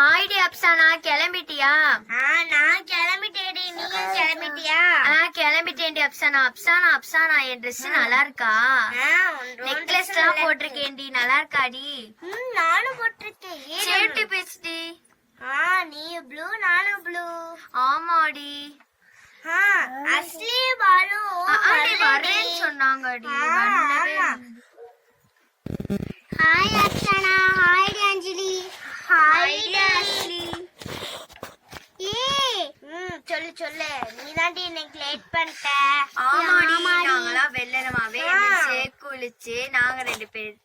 ஹாய்டி அப்சானா, கிளம்பிட்டியா? நான் கிளம்பிட்டேடி, நீயும் கிளம்பிட்டியா? கிளம்பிட்டேன்டி அப்சானா. அப்சானா அப்சானா, என் ட்ரெஸ் நல்லா இருக்கா? நெக்லஸ் எல்லாம் போட்டிருக்கேன்டி, நல்லா இருக்காடி? நானும் போட்டிருக்கேன். சேட்டு பேசுடி. நீ ப்ளூ, நானும் ப்ளூ. ஆமாடி. அஸ்லி பாலு வரேன்னு சொன்னாங்கடி. ஹாய் அப்சானா. ஹாய் அஞ்சலி. ஹாய் அஸ்லி. சொல்லு சொல்லு. நீ தாண்டி இன்னைக்கு லேட் பண்ணிட்ட. ஆமாடி, நாங்கெல்லாம் வெள்ளனமாவே குளிச்சு நாங்க ரெண்டு பேர்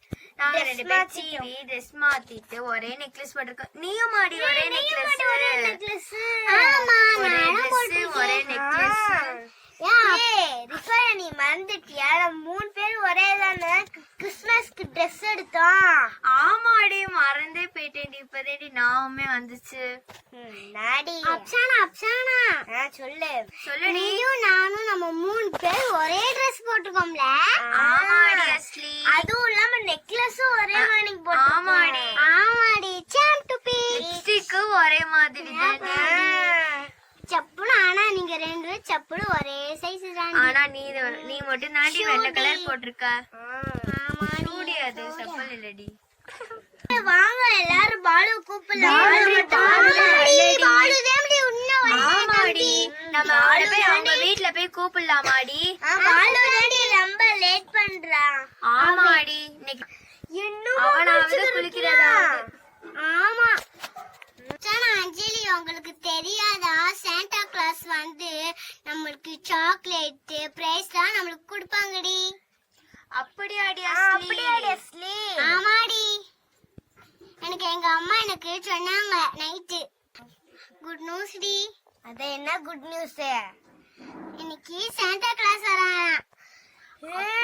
சீவி ட்ரெஸ் மாத்திட்டு ஒரே நெக்லஸ் போட்டிருக்கோம். நீயும் மாடி ஒரே நெக்லஸ். ஒரே நெக்லஸ். நீ மறந்துட்டியா? நம்ம 3 பேர் ஒரே தானே கிறிஸ்மஸ்க்கு ட்ரெஸ் எடுத்தோம். ஆமாடி, மறந்தே போயிட்டேன். இப்பதேடி நாவுமே வந்துச்சு. அப்சானா அப்சானா, சொல்லு சொல்லு. நீயும் நானும் நம்ம 3 பேர் ஒரே ட்ரெஸ் போட்டுக்கோம்ல. ஆமாடி அஸ்லி. அதுவும் இல்லாம நெக்லஸும் ஒரே மாதிரி போட்டு. ஆமாடி ஆமாடி. சாம் டு பி. லிப்ஸ்டிக் ஒரே மாதிரி தானே. சப்புனு. ஆனா நீங்க 2 சப்புனு ஒரே சைஸ் தான். ஆனா நீ மட்டும் தாண்டி வெள்ளை கலர் போட்டிருக்க. சூடி, அது சப்பல் இல்லடி. வாங்க எல்லாரும் பாலு கூப்பிடலாம். ஆமாடி, நம்ம அவளை போய் அவங்க வீட்ல போய் கூப்பிடலாமாடி? ரொம்ப லேட் பண்றான். ஆமாடி, இன்னைக்கு அவனாவது குளிக்கிறதா? ஆமா. அஞ்சலி, உங்களுக்கு தெரியாதா? சாண்டா கிளாஸ் வந்து நம்மளுக்கு சாக்லேட் பிரைஸ் எல்லாம் நம்மளுக்கு கொடுப்பாங்கடி. அப்படியாடி அஸ்லி? ஆமாடி. எனக்கு எங்க அம்மா எனக்கு சொன்னாங்க நைட்டு. குட் நியூஸ் டி. அது என்ன குட் நியூஸ்? இன்னைக்கு சாண்டா கிளாஸ் வரான்.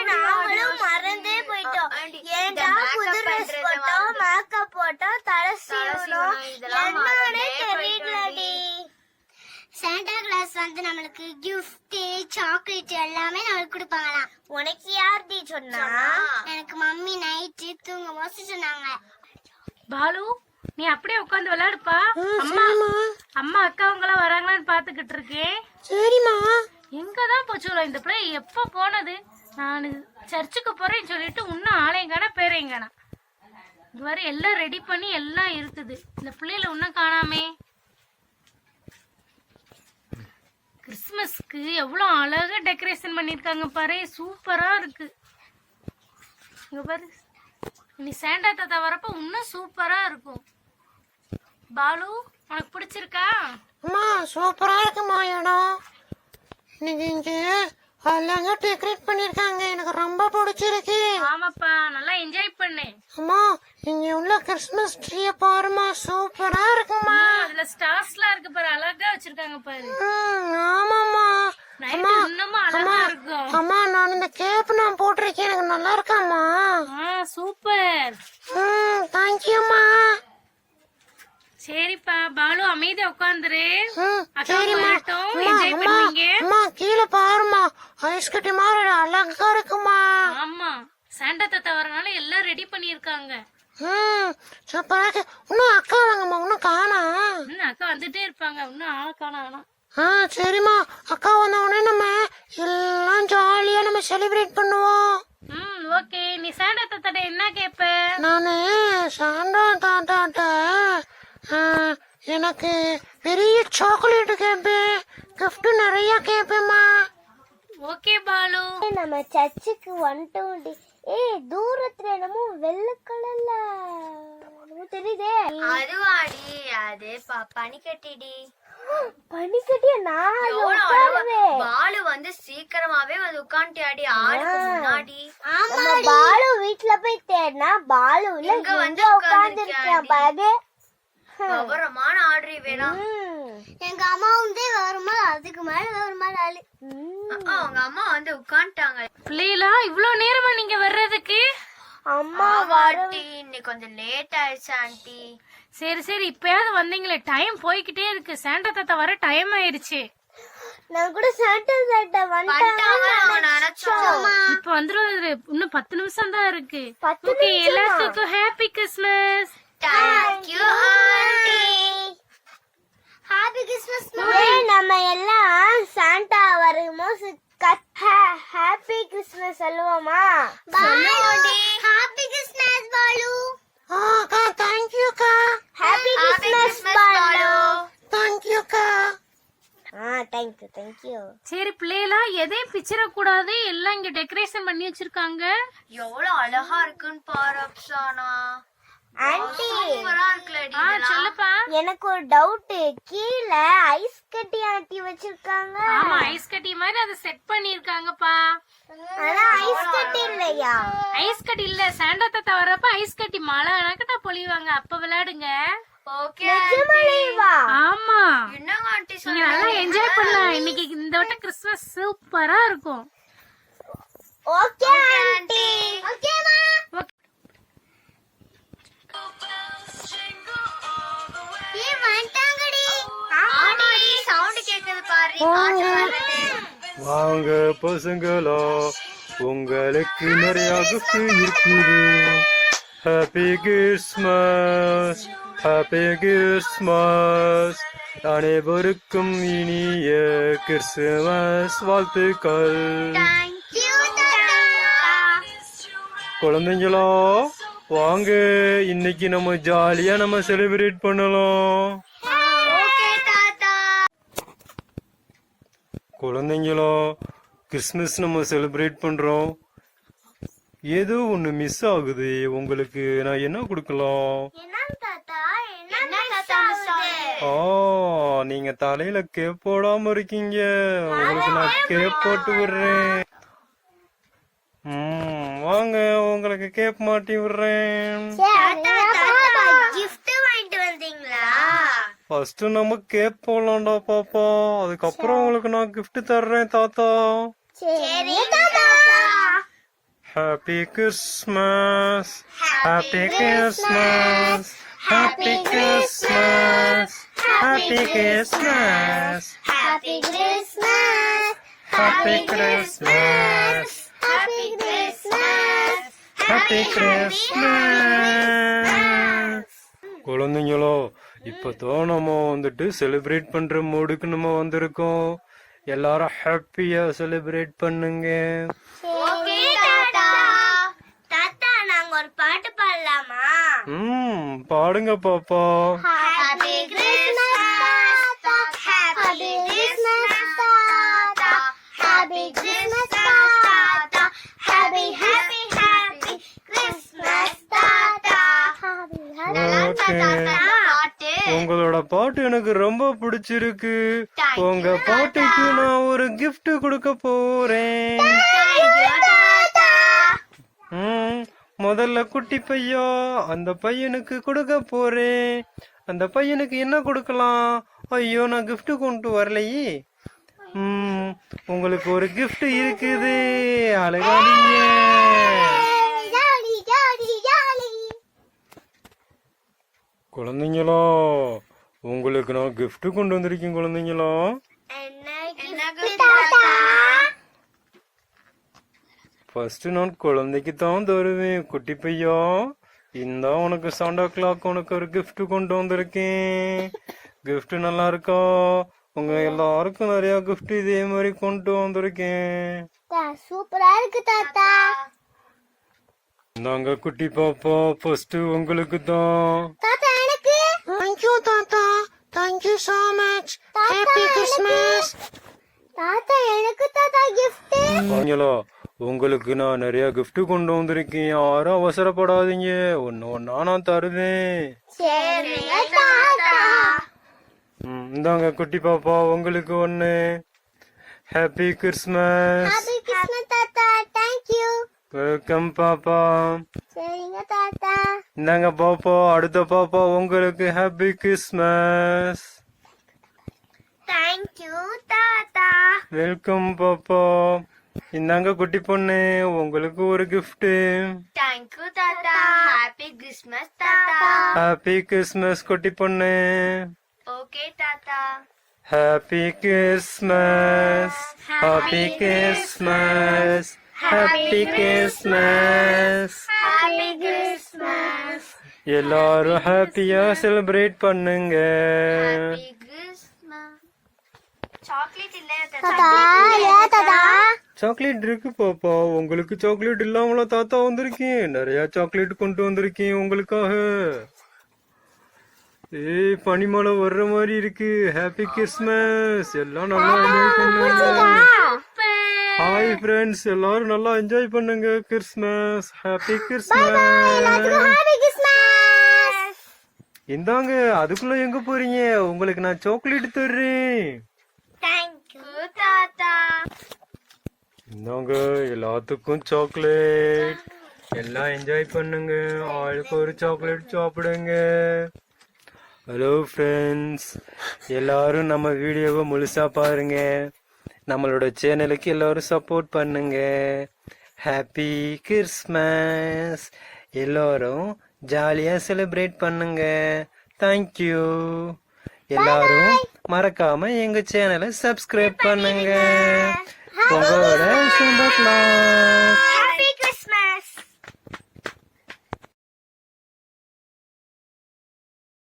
நாங்களும் மறந்தே போயிட்டோம். ஏன்டா புது ட்ரெஸ் போட்டோம், மேக்கப் போட்டோம், தலை சீவணும், என்னன்னே தெரியலடி. சாண்டா கிளாஸ் வந்து நம்மளுக்கு கிஃப்ட் சாக்லேட் எல்லாமே நம்மளுக்கு கொடுப்பாங்களாம். உனக்கு யார்டி சொன்னா? எனக்கு மம்மி நைட்டு தூங்கும் போது சொன்னாங்க. பாலு, நீ அப்படியே உட்காந்து விளையாடுப்பா. அம்மா அக்காவங்களாம் வராங்களான்னு பாத்துக்கிட்டு இருக்கேன். சரிம்மா. எங்கதான் போச்சுல இந்த பிள்ளை? எப்ப போனது? நான் சர்ச்சுக்கு போறேன்னு சொல்லிட்டு இன்னும் ஆளையங்கானா பேரையங்கானா. இது வரை எல்லாம் ரெடி பண்ணி எல்லாம் இருக்குது. இந்த பிள்ளைல இன்னும் காணாமே. கிறிஸ்மஸ்க்கு எவ்வளவு அழகா டெக்கரேஷன் பண்ணிருக்காங்க பாரு. சூப்பரா இருக்கு. இங்க பாரு, நீ சாண்டா தாத்தா வரப்ப இன்னும் சூப்பரா இருக்கும். பாலு, உனக்கு பிடிச்சிருக்கா? அம்மா, சூப்பரா இருக்குமா இடம். இன்னைக்கு இங்க அழகா டெக்கரேட் பண்ணிருக்காங்க. எனக்கு ரொம்ப பிடிச்சிருக்கு. ஆமாப்பா, நல்லா என்ஜாய் பண்ணு. அம்மா, இங்க உள்ள கிறிஸ்மஸ் ட்ரீய பாருமா, சூப்பரா இருக்குமா. அதுல ஸ்டார்ஸ்லாம் இருக்கு பாரு, அழகா வச்சிருக்காங்க பாரு. ஆமாம்மா. நைட்டு இன்னமும் அழகா இருக்கும். அம்மா, நான் இந்த கேப் நான் போட்டிருக்கேன், எனக்கு நல்லா இருக்காமா? சூப்பர். தேங்க்யூம்மா. சரிப்பா பாலு, அமைதியா உட்காந்துரு. சரிம்மா. என்ஜாய் பண்ணுவீங்க. அம்மா, கீழே பாருமா, ஐஸ் கட்டி மாதிரி அழகா இருக்குமா. ஆமா, சாண்டா தாத்தா வரனால எல்லாம் ரெடி பண்ணிருக்காங்க. சூப்பரா இருக்கு. இன்னும் அக்கா வாங்கம்மா, இன்னும் காணா. இன்னும் அக்கா வந்துட்டே இருப்பாங்க, இன்னும் ஆள காணா. சரிம்மா. அக்கா வந்த உடனே நம்ம எல்லாம் ஜாலியா நம்ம செலிப்ரேட் பண்ணுவோம். ஓகே. நீ சாண்டா தாத்தாட்ட என்ன கேப்ப? நானு சாண்டா தாத்தாட்ட எனக்கு பெரிய சாக்லேட் கேப்பேன், கிஃப்ட் நிறைய கேப்பேம்மா. ஓகே பாலு. நம்ம சர்ச்சுக்கு வந்துட்டோம். தூரத்துல என்னமோ வெள்ளை கலர்ல தெரியுதே. அதுவாடி, அது பனிக்கட்டிடி. பனிக்கட்டியா? பாலு வந்து சீக்கிரமாவே வந்து உட்காந்துட்டாடி ஆளுக்கு முன்னாடி. பாலு வீட்டுல போய் தேடினா பாலு இங்க வந்து உட்கார்ந்து விவரமான ஆர்டர் வேணாம். எங்க அம்மா வந்து வருமா, அதுக்கு மேல வருமா ஆளு. அவங்க அம்மா வந்து உட்காந்துட்டாங்க. பிள்ளைகளா, இவ்வளவு நேரமா நீங்க வர்றதுக்கு? அம்மா வாட்டி இன்னைக்கு கொஞ்சம் லேட் ஆயிடுச்சு ஆண்டி. சரி சரி, இப்பயாவது வந்தீங்களே. டைம் போய்கிட்டே இருக்கு. சாண்டா தாத்தா வர டைம் ஆயிருச்சு. நான் கூட சாண்டா தாத்தா இப்ப வந்துருவாரு. இன்னும் 10 நிமிஷம் தான் இருக்கு. ஓகே, எல்லாத்துக்கும் happy Christmas. Thank you, auntie. Christmas சொல்லுவோமா? Happy Christmas Balu. அக்கா தேங்க்யூக்கா. Happy Christmas Balu. தேங்க்யூக்கா. தேங்க்யூ. சரி பிள்ளைகளா, எதையும் பிச்சிடக்கூடாது. எல்லாம் இங்க டெக்கரேஷன் பண்ணி வச்சிருக்காங்க. எவ்வளவு அழகா இருக்குன்னு பாரு அப்சானா. ஆண்டி, சூப்பரா இருக்குல்லடி இதெல்லாம். சொல்லுப்பா. எனக்கு ஒரு டவுட். கீழ ஐஸ் கட்டி ஆட்டி வச்சிருக்காங்க. ஆமா, ஐஸ் கட்டி மாதிரி அதை செட் பண்ணிருக்காங்கப்பா. ஆனா ஐஸ் கட்டி இல்லையா? ஐஸ் கட்டி இல்ல, சாண்டா தாத்தா வரப்ப ஐஸ் கட்டி மழை கணக்கிட்ட பொழிவாங்க, அப்ப விளையாடுங்க. ஓகே நிஜமாலேவா? ஆமா, என்னங்க ஆண்டி நீங்க சொல்றீங்க? நல்லா என்ஜாய் பண்ணலாம். இன்னைக்கு இந்த வட்டம் கிறிஸ்துமஸ் சூப்பரா இருக்கும். Okay aunty. ஓகேமா? ஏ வந்துட்டாங்கடி. ஆமாடி, சவுண்ட் கேக்குது பாரு. காத்து வருது. வாங்க பசங்களா, உங்களுக்கு நிறைய gift இருக்குது. Happy Christmas, happy Christmas. அனைவருக்கும் இனிய கிறிஸ்துமஸ் வாழ்த்துக்கள். தேங்க்யூ தாத்தா. குழந்தைங்களா வாங்க, இன்னைக்கு நம்ம ஜாலியா நம்ம செலிப்ரேட் பண்ணலாம். ஓகே தாத்தா. குழந்தைங்களா, கிறிஸ்மஸ் நம்ம செலிப்ரேட் பண்றோம். ஏதோ ஒண்ணு மிஸ் ஆகுது. உங்களுக்கு நான் என்ன கொடுக்கலாம்? என்ன தாத்தா? என்ன தாத்தா மிஸ் ஆகுது? நீங்க தலையில கேப் போடாம இருக்கீங்க. உங்களுக்கு நான் கேப் போட்டு விடுறேன். வாங்க, உங்களுக்கு கேப் மாட்டி விடுறேன். தாத்தா gift வாங்கிட்டு வந்தீங்களா? ஃபர்ஸ்ட் நம்ம கேப் போடலாம்டா பாப்பா, அதுக்கப்புறம் உங்களுக்கு நான் gift தர்றேன் தாத்தா. சரி தாத்தா. Happy Christmas, happy Christmas, happy Christmas, happy Christmas, happy Christmas. Happy Christmas, happy Christmas. Happy Christmas. குழந்தைங்களோ, இப்பதான் நம்ம வந்துட்டு செலிப்ரேட் பண்ற மூடுக்கு நம்ம வந்திருக்கோம். எல்லாரும் ஹாப்பியா செலிப்ரேட் பண்ணுங்க. ஓகே தாத்தா. தாத்தா, நாங்க ஒரு பாட்டு பாடலாமா? பாடுங்க பாப்பா. ஹாப்பி கிறிஸ்மஸ் தாத்தா. ஹாப்பி கிறிஸ்மஸ் தாத்தா. ஹாப்பி கிறிஸ்மஸ் தாத்தா. ஹாப்பி ஹாப்பி ஹாப்பி கிறிஸ்மஸ் தாத்தா. ஓகே, பாட்டு உங்களோட பாட்டு எனக்கு ரொம்ப பிடிச்சிருக்கு. உங்க பாட்டுக்கு நான் ஒரு gift கொடுக்க போறேன். முதல்ல குட்டி பையா, அந்த பையனுக்கு கொடுக்க போறேன். அந்த பையனுக்கு என்ன கொடுக்கலாம்? ஐயோ, நான் gift கொண்டு வரலையே. உங்களுக்கு ஒரு gift இருக்குது, அழகாதீங்க. Jolly jolly jolly. குழந்தைங்களா, உங்களுக்கு நான் gift கொண்டு வந்திருக்கேன். குழந்தைங்களா, என்ன gift தாத்தா? ஃபர்ஸ்ட் நான் குழந்தைக்கு தான் தருவேன். குட்டி பையா, இந்த உனக்கு சாண்டா கிளாக் உனக்கு ஒரு gift கொண்டு வந்திருக்கேன். gift நல்லா இருக்கா? உங்க எல்லாருக்கும் நிறைய gift இதே மாதிரி கொண்டு வந்திருக்கேன். சூப்பரா இருக்கு தாத்தா. இந்தாங்க குட்டி பாப்பா, ஃபர்ஸ்ட் உங்களுக்கு தான். தாத்தா எனக்கு. தேங்க்யூ தாத்தா. Thank you so much. Happy Christmas. தாத்தா எனக்கு தாத்தா gift. வாங்களா, உங்களுக்கு நான் நிறைய gift கொண்டு வந்திருக்கேன். யாரும் அவசரப்படாதீங்க, ஒன்னு ஒன்னா நான் தருவேன். சரிங்க தாத்தா. இந்தாங்க குட்டி பாப்பா, உங்களுக்கு ஒண்ணு. Happy Christmas. ஹாப்பி கிறிஸ்மஸ் தாத்தா. Thank you. வெல்கம் பாப்பா. சரிங்க தாத்தா. இந்தாங்க பாப்பா, அடுத்த பாப்பா உங்களுக்கு ஹாப்பி கிறிஸ்மஸ். தேங்க் யூ தாத்தா. வெல்கம் பாப்பா. இந்தாங்க குட்டி பொண்ணு, உங்களுக்கு ஒரு gift. தேங்க்யூ தாத்தா. ஹாப்பி கிறிஸ்மஸ் தாத்தா. ஹாப்பி கிறிஸ்மஸ் குட்டி பொண்ணு. ஓகே தாத்தா. Happy Christmas, happy Christmas, happy Christmas. Happy Christmas. எல்லாரும் ஹாப்பியா செலிப்ரேட் பண்ணுங்க. Happy Christmas. சாக்லேட் இல்ல தாத்தா. ஏ தாத்தா. சாக்லேட் இருக்கு பாப்பா. உங்களுக்கு சாக்லேட் இல்லாமல தாத்தா வந்திருக்கேன். நிறைய சாக்லேட் கொண்டு வந்திருக்கேன் உங்களுக்காக. ஏய், பனிமழை வர்ற மாதிரி இருக்கு. Happy Christmas. எல்லாம் நல்லா என்ஜாய் பண்ணுங்க. ஹாய் ஃப்ரெண்ட்ஸ், எல்லாரும் நல்லா என்ஜாய் பண்ணுங்க Christmas. Happy Christmas. Happy Christmas. இந்தாங்க, அதுக்குள்ள எங்க போறீங்க? உங்களுக்கு நான் சாக்லேட் தர்றேன். தேங்க் யூ தாத்தா. இந்தாங்க, எல்லாத்துக்கும் சாக்லேட். எல்லாம் என்ஜாய் பண்ணுங்க. ஆளுக்கு ஒரு சாக்லேட் சாப்பிடுங்க. ஹலோ ஃப்ரெண்ட்ஸ், எல்லாரும் நம்ம வீடியோவை முழுசா பாருங்க. நம்மளோட சேனலுக்கு எல்லாரும் சப்போர்ட் பண்ணுங்க. Happy Christmas. எல்லாரும் ஜாலியா செலிப்ரேட் பண்ணுங்க. தேங்க்யூ. எல்லாரும் மறக்காம எங்க சேனலை சப்ஸ்கிரைப் பண்ணுங்க. உங்களோட சாண்டா கிளாஸ்.